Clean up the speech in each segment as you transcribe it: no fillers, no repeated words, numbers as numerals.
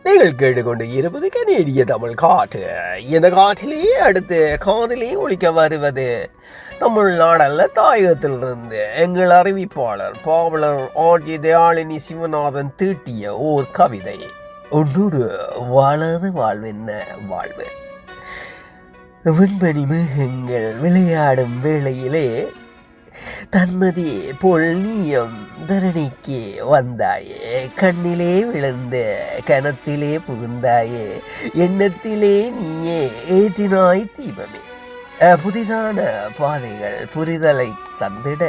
நீங்கள் கேட்டுக்கொண்டு இருப்பது கனேடிய தமிழ் காற்று. இந்த காற்றிலேயே அடுத்து காதிலேயே ஒழிக்க வருவது தமிழ்நாடல்ல தாயகத்திலிருந்து எங்கள் அறிவிப்பாளர் பாவலர் ஆர்ஜி தயாளினி சிவநாதன் தீட்டிய ஓர் கவிதை. உன்னோடு வாழாத வாழ்வென்ன வாழ்வு. விண்பனி மேகங்கள் விளையாடும் வேளையிலே தன்மதி போல் நீயம் தரணிக்கு வந்தாயே, கண்ணிலே விழுந்து கனத்திலே புகுந்தாயே, எண்ணத்திலே நீயே ஏற்றினாய் தீபமே. புதிதான பாதைகள் புரிதலை தந்திட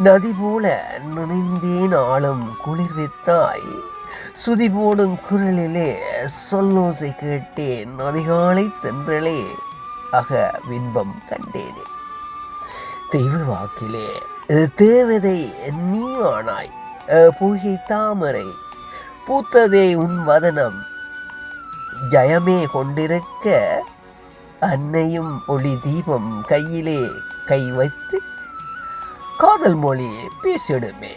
நதி போல நினைந்தேன் ஆளும் குளிர்வித்தாய். சுதி போடும் குரலிலே சொல்லோசை கேட்டேன், அதிகாலை தென்றலே அக வின்பம் கண்டேனே. தெய்வ வாக்கிலே தேவதை நீ ஆனாய், பூகை தாமரை பூத்ததே உன் வதனம், ஜயமே கொண்டிருக்க அன்னையும் ஒளி தீபம் கையிலே கை வைத்து காதல் மொழி பேசிடுமே.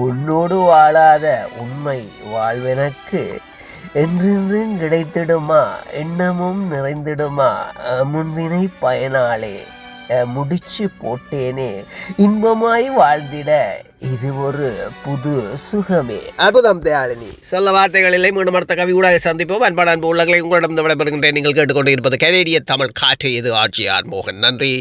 உன்னோடு வாழாத உண்மை வாழ்வெனக்கு என்றென்றும் கிடைத்திடுமா, எண்ணமும் நிறைந்திடுமா, முன்வினை பயனாலே முடிச்சு போட்டேனே, இன்பமாய் வாழ்ந்திட இது ஒரு புது சுகமே. அற்புதம் தயாளினி. சொல்ல வார்த்தைகள் இல்லை. மீண்டும் அடுத்த கவி ஊடாக சந்திப்போம். அன்பான அன்பு உள்ளங்களை உங்களிடம் விடைபெறுகின்றேன். நீங்கள் கேட்டுக்கொண்டு இருப்பது கனேடிய தமிழ் காற்று. இது ஆர்ஜிஆர் மோகன். நன்றி.